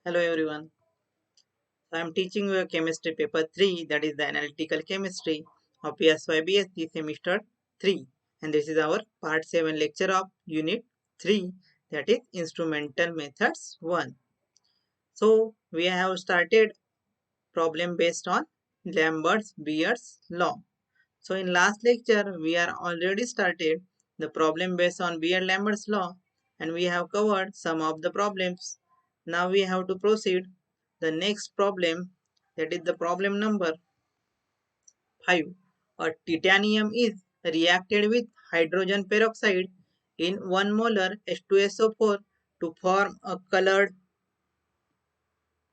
Hello everyone. So I am teaching you chemistry paper 3, that is the analytical chemistry of PSY semester 3, and this is our part 7 lecture of unit 3, that is instrumental methods 1. So we have started problem based on Lambert's-Beer's law. So in last lecture we are already started the problem based on Beer-Lambert's law, and we have covered some of the problems. Now we have to proceed the next problem, that is the problem number 5. A titanium is reacted with hydrogen peroxide in 1 molar H2SO4 to form a colored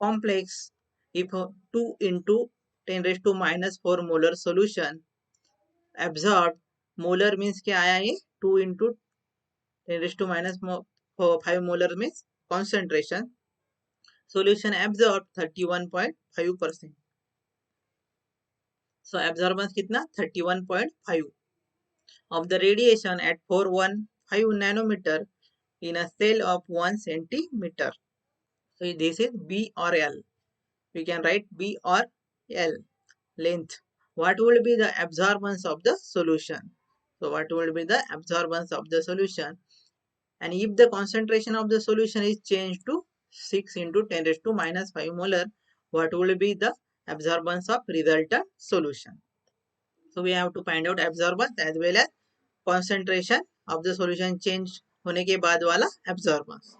complex if 2 into 10 raised to minus 4 molar solution absorbed. Molar means क्या आया ये 2 into 10 raised to minus 5 molar means concentration. Solution absorbed 31.5%. So absorbance कितना 31.5 of the radiation at 415 nanometer in a cell of 1 centimeter. So this is B or L. We can write B or L length. What will be the absorbance of the solution? So what will be the absorbance of the solution? And if the concentration of the solution is changed to 6 into 10 raised to minus 5 molar, what will be the absorbance of resultant solution? So we have to find out absorbance as well as concentration of the solution change होने के बाद वाला absorbance.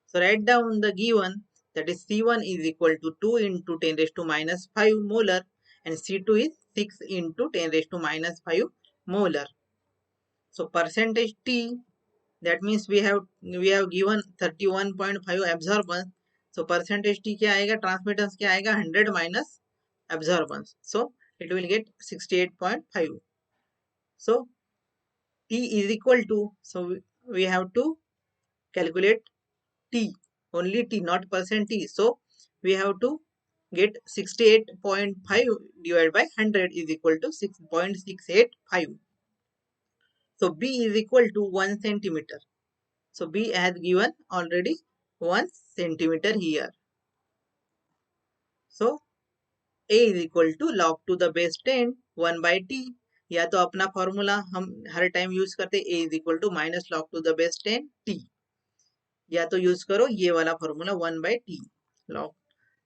So write down the given, that is C1 is equal to 2 into 10 raised to minus 5 molar and C2 is 6 into 10 raised to minus 5 molar. So percentage T, that means we have given 31.5 absorbance. So percentage T क्या आएगा, transmittance क्या आएगा 100 minus absorbance. So it will get 68.5. So T is equal to, so we have to calculate T, only T, not percent T. So we have to get 68.5 divided by 100 is equal to 6.685. So B is equal to 1 centimeter. So B has given already 1 centimeter here. So A is equal to log to the base 10 1 by T. या तो अपना formula हम हर time use करते A is equal to minus log to the base 10 T, या तो use करो ये वाला formula 1 by T log.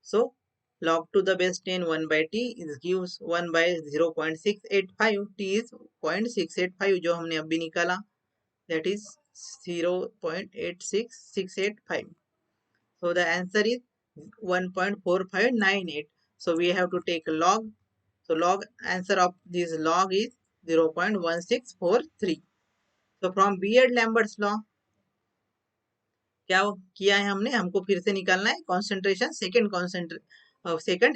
So log to the base 10 1 by T is gives 1 by 0.685. T is 0.685 जो हमने अभी निकाला, that is 0.86685. So the answer is 1.4598. So we have to take log. So log answer of this log is 0.1643. So from Beard-Lambert's law क्या किया है हमने, हमको फिर से निकालना है concentration, second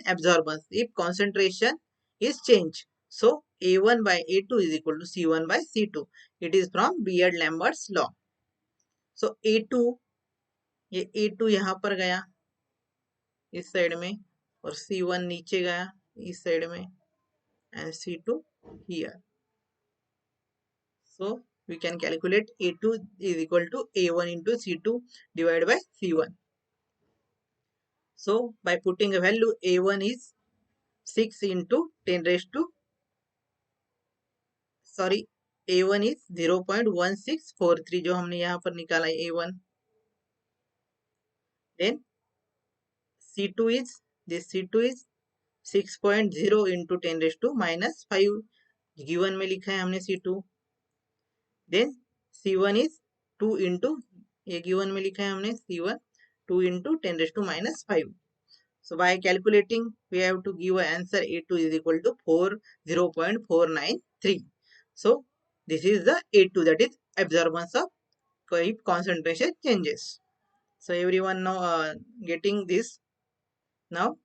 absorbance. If concentration is changed, so A1 by A2 is equal to C1 by C2. It is from Beard-Lambert's law. So A2, ये A2 यहाँ पर गया इस साइड में और C1 नीचे गया इस साइड में and C2 here. So we can calculate A2 is equal to A1 into C2 divided by C1. So by putting a value, A1 is 6 into 10 raised to, sorry, A1 is 0.1643 जो हमने यहाँ पर निकाला है A1. Then C2 is, this C2 is 6.0 into 10 raised to minus 5 given में लिखा है हमने C2. Then C1 is 2 into, ये given में लिखा है हमने C1 2 into 10 raised to minus 5. So by calculating, we have to give an answer A2 is equal to 0.493. So this is the A2, that is absorbance of if concentration changes. So everyone now getting this now.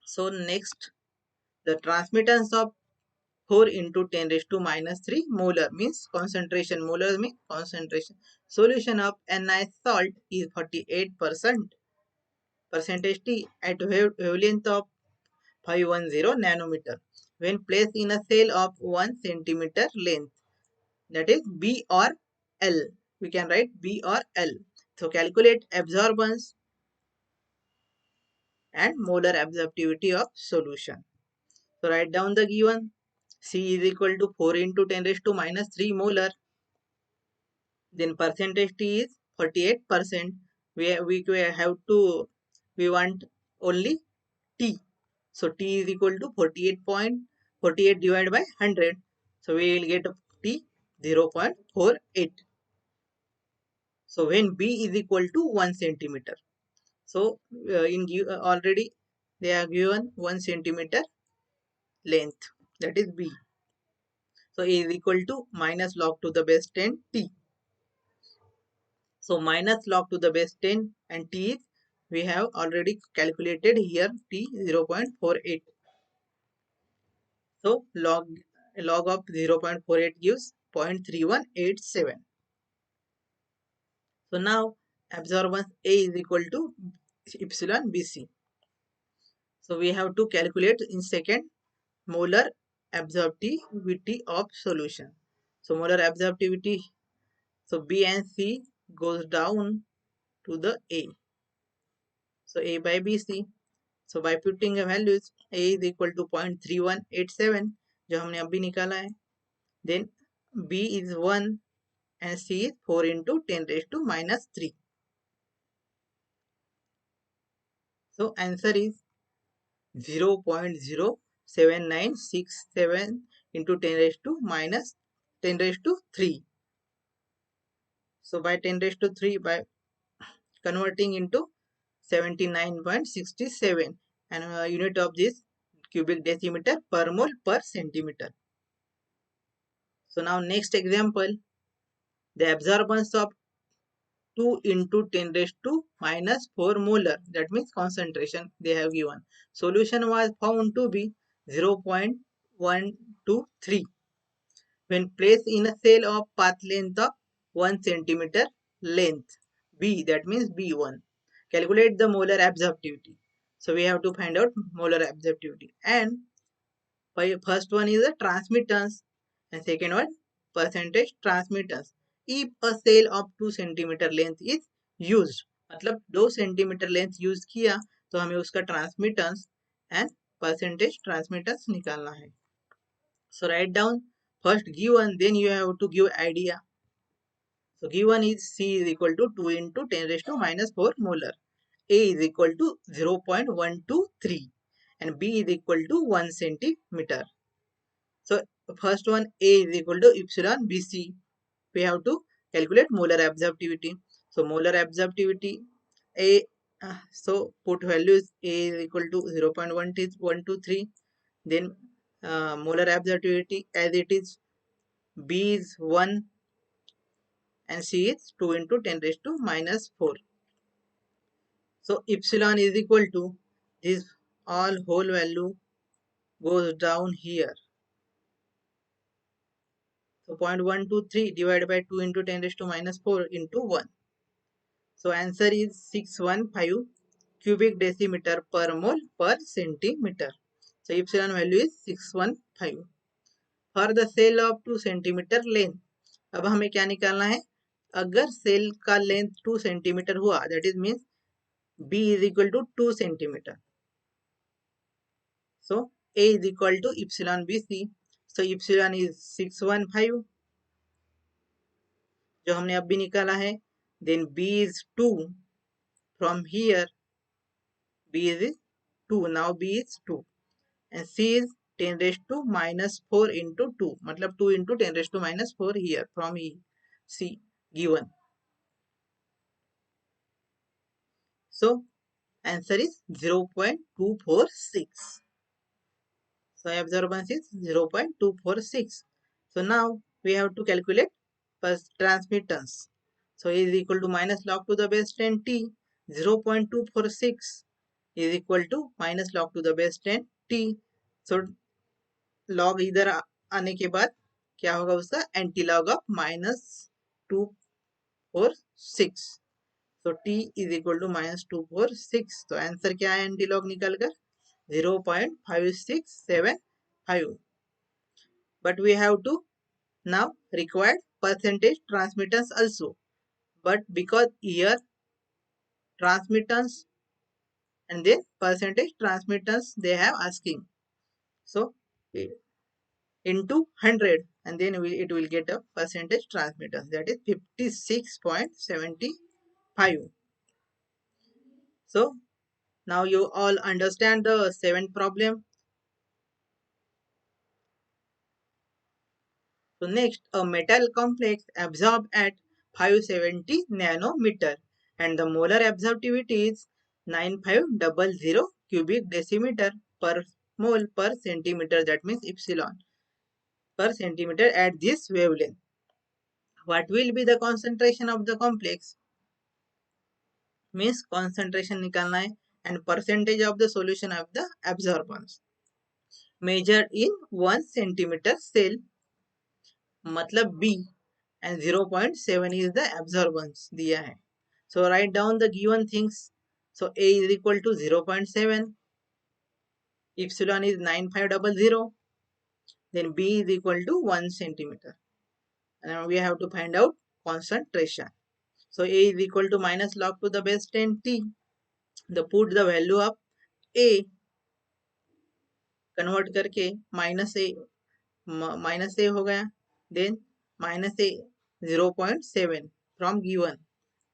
So next, the transmittance of 4 into 10 raised to minus 3 molar means concentration. Molar means concentration. Solution of Ni salt is 48%. Percentage T at wavelength of 510 nanometer when placed in a cell of 1 centimeter length, that is B or L. We can write B or L. So calculate absorbance and molar absorptivity of solution. So write down the given. C is equal to 4 into 10 raised to minus 3 molar. Then percentage T is 48%. We have to, we want only T. So T is equal to 48 divided by 100. So we will get T 0.48. So when B is equal to 1 centimeter. So already they are given 1 centimeter length, that is B. So A is equal to minus log to the base 10 T. So minus log to the base 10 and T is, we have already calculated here T 0.48. So log of 0.48 gives 0.3187. So now absorbance A is equal to epsilon BC. So we have to calculate in second molar absorptivity of solution. So molar absorptivity, so B and C goes down to the A. So A by BC. So by putting a values, A is equal to 0.3187 जो हमने अभी निकाला है. Then B is 1 and C is 4 into 10 raised to minus 3. So answer is 0.07967 into 10 raised to minus 10 raised to 3. So by 10 raised to 3, by converting into 79.67, and unit of this cubic decimeter per mole per centimeter. So now next example, the absorbance of 2 into 10 raised to minus 4 molar, that means concentration they have given. Solution was found to be 0.123 when placed in a cell of path length of 1 centimeter length B, that means B1. Calculate the molar absorptivity. So we have to find out molar absorptivity, and first one is the transmittance and second one percentage transmittance. If a cell of 2 centimeter length is used, मतलब 2 centimeter length use किया तो हमें उसका transmittance and percentage transmittance निकालना है. So write down first given, then you have to give idea. So given is C is equal to 2 into 10 raised to minus 4 molar. A is equal to 0.123 and B is equal to 1 centimeter. So first one A is equal to epsilon BC. We have to calculate molar absorptivity. So molar absorptivity A, so put values A is equal to 0.123. Then molar absorptivity as it is, B is 1 and C is 2 into 10 raised to minus 4. So epsilon is equal to this all whole value goes down here. So 0.123 divided by 2 into 10 raised to minus 4 into 1. So answer is 615 cubic decimeter per mole per centimeter. So epsilon value is 615. For the cell of 2 centimeter length, अब हमें क्या निकालना है? अगर cell का length 2 centimetre हुआ, that is means B is equal to 2 centimeter. So A is equal to epsilon BC. So epsilon is 615 जो हमने अभी निकाला है. Then B is 2. From here B is 2. Now B is 2. And C is 10 raised to minus 4 into 2. मतलब 2 into 10 raised to minus 4 here from C given. So answer is 0.246. So absorbance is 0.246. So now we have to calculate first transmittance. So A is equal to minus log to the base 10 T. 0.246 is equal to minus log to the base 10 T. So log इधर आने के बाद क्या होगा उसका anti log of -246. So T is equal to -246. तो answer क्या है एंटी लॉग निकल कर 0.5675. But we have to now required percentage transmittance also. But because here transmittance, and then percentage transmittance they have asking. So into 100, and then it will get a percentage transmittance, that is 56.75. So now you all understand the seventh problem. So next, a metal complex absorbed at 570 nanometer and the molar absorptivity is 9500 cubic decimeter per mole per centimeter, that means epsilon per centimeter at this wavelength. What will be the concentration of the complex? Means concentration निकालना है and percentage of the solution of the absorbance measured in 1 centimeter cell, मतलब B, and 0.7 is the absorbance दिया है. So write down the given things. So A is equal to 0.7, epsilon is 9500, then B is equal to 1 centimeter. And we have to find out concentration. So A is equal to minus log to the base 10t. The put the value of A, convert करके minus A हो गया, then minus A 0.7 from given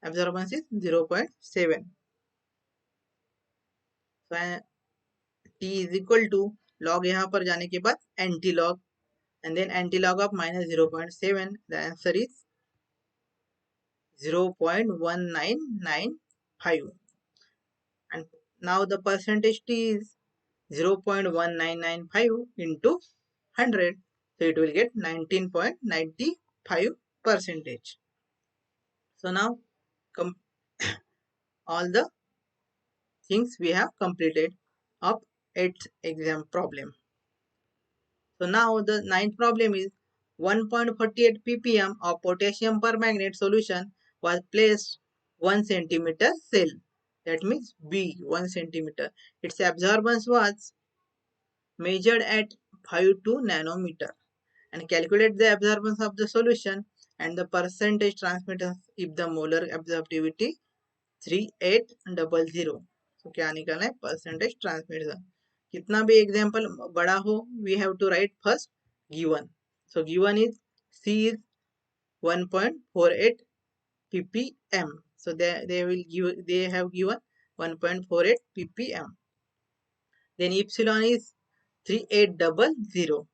absorbance is 0.7. T is equal to log यहाँ पर जाने के बाद anti log and then anti-log of minus 0.7, the answer is 0.1995, and now the percentage T is 0.1995 into 100, so it will get 19.95 percentage. So now all the things we have completed of 8th exam problem. So now the 9th problem is 1.48 ppm of potassium permanganate solution was placed 1 centimeter cell, that means B 1 centimeter. Its absorbance was measured at 52 nanometer, and calculate the absorbance of the solution and the percentage transmittance if the molar absorptivity 3800. So क्या निकालना है? Percentage transmission. कितना भी example बड़ा हो, we have to write first given. So given is C is 1.48 ppm. So they have given 1.48 ppm. Then epsilon is 3800.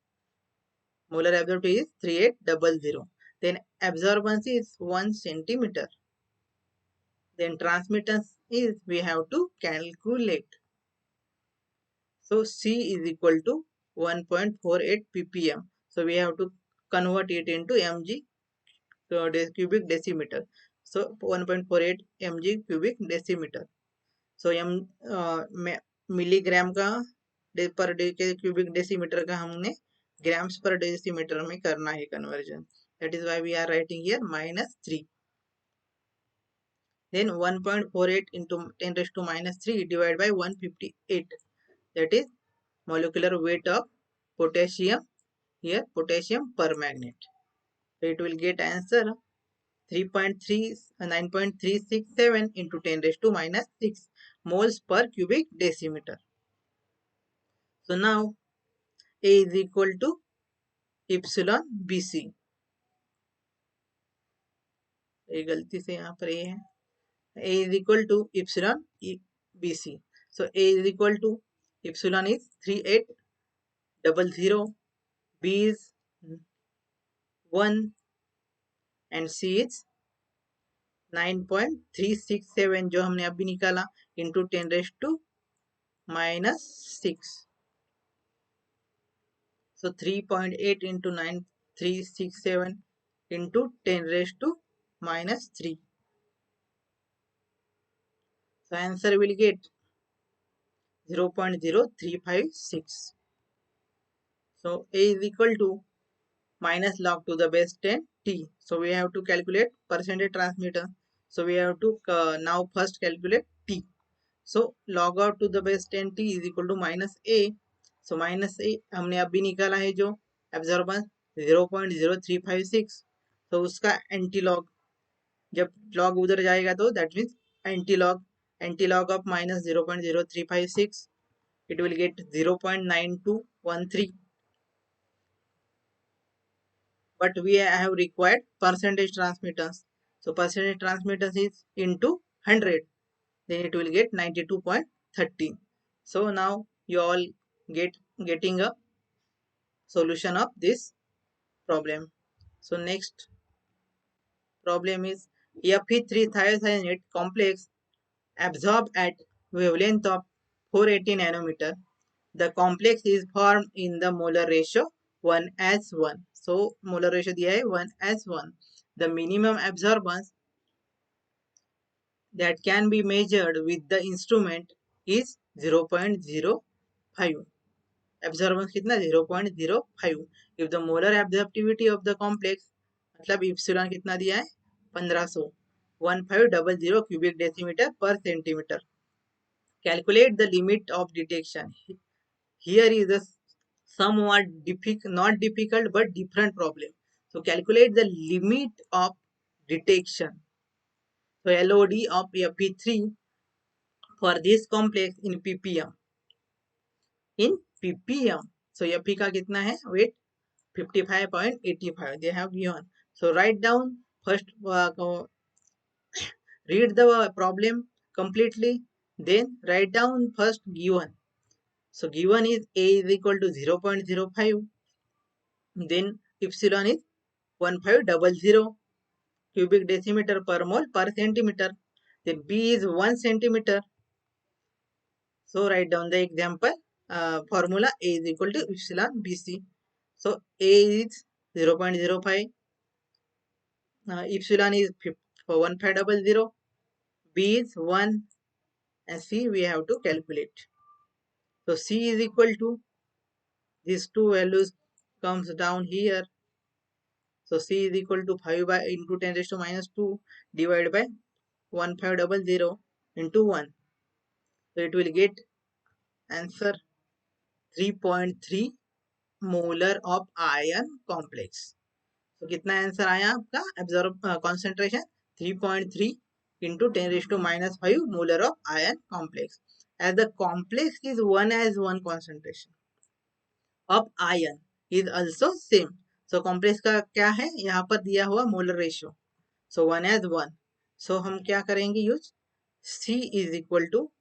Molar absorptivity is 3800. Then absorbance is 1 centimeter. Then transmittance is we have to calculate. So C is equal to 1.48 ppm. So we have to convert it into mg cubic decimeter. So 1.48 mg cubic decimeter. So milligram का per day के cubic decimetre का हमने grams पर decimetre में करना है conversion. That is why we are writing here -3. Then 1.48 into 10 raised to -3 divided by 158. That is molecular weight of potassium, here potassium permanganate. So it will get answer 9.367 into 10 raised to -6 moles per cubic decimeter. So now A is equal to epsilon BC. ये गलती से यहाँ पर ये है. A is equal to epsilon BC. So A is equal to epsilon is 3800, B is 1 and C is 9.367 जो हमने अभी निकाला into 10 raised to -6. So 3.8 into 9367 into 10 raised to -3. So answer will get 0.0356. So A is equal to minus log to the base 10 t. So we have to calculate percentage transmitter. So we have to now first calculate t. So log out to the base 10 t is equal to minus A. So minus A हमने अभी निकाला है जो absorbance 0.0356. तो उसका anti log, जब log उधर जाएगा तो that means anti log antilog of minus 0.0356, it will get 0.9213. But we have required percentage transmittance. So percentage transmittance is into 100, then it will get 92.13. So now you all getting a solution of this problem. So next problem is Fe3 thiocyanate complex absorbed at wavelength of 480 nanometer. The complex is formed in the molar ratio 1:1. So molar ratio दिया है 1:1. The minimum absorbance that can be measured with the instrument is 0.05. Absorbance कितना 0.05. If the molar absorptivity of the complex मतलब epsilon कितना दिया है 1500, 1500 cubic decimeter per centimeter. Calculate the limit of detection. Here is a somewhat not difficult but different problem. So calculate the limit of detection. So LOD of Fe3 for this complex in ppm. In ppm. So Fe का कितना है weight 55.85 they have given. So write down first, read the problem completely, then write down first given. So given is A is equal to 0.05, then epsilon is 1500 cubic decimeter per mole per centimeter, then B is 1 centimeter. So write down the example formula. A is equal to epsilon BC. So A is 0.05, epsilon is 1500, B is 1, and C we have to calculate. So C is equal to, these two values comes down here. So C is equal to 5 by into 10 raised to minus 2 divided by 1500 into 1. So it will get answer 3.3 molar of iron complex. So कितना answer आया आपका absorb concentration 3.3 into 10 raised to minus 5 molar of iron complex. As the complex is 1:1 concentration of iron is also same. So complex का क्या है यहाँ पर दिया हुआ molar ratio. So 1:1. So हम क्या करेंगे use C is equal to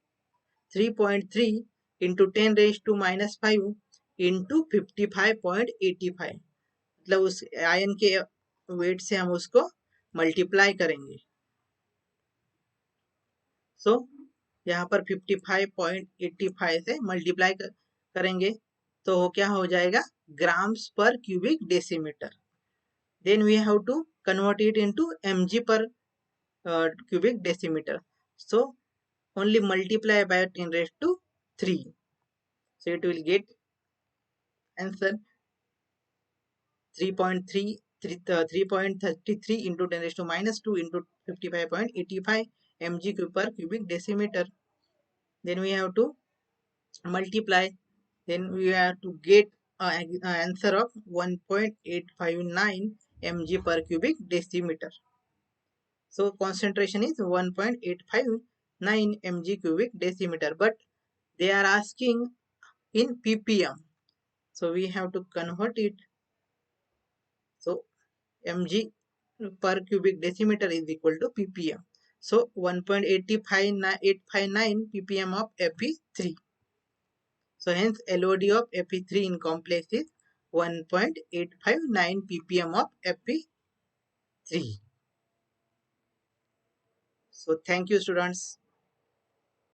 3.3 into 10 raised to minus 5 into 55.85. मतलब उस आयन के वेट से हम उसको मल्टीप्लाई करेंगे. सो यहाँ पर 55.85 से मल्टीप्लाई करेंगे तो क्या हो जाएगा ग्राम्स पर cubic decimetre. Then we have to convert it into mg पर cubic decimeter. So only multiply by 10 raised to 3. So it will get answer 3.33 into 10 raised to minus 2 into 55.85 mg per cubic decimeter. Then we have to multiply. Then we have to get an answer of 1.859 mg per cubic decimeter. So concentration is 1.859 mg cubic decimeter, but they are asking in ppm. So we have to convert it. So mg per cubic decimeter is equal to ppm. So 1.859 ppm of Fe3. So hence LOD of Fe3 in complex is 1.859 ppm of Fe3. So thank you students.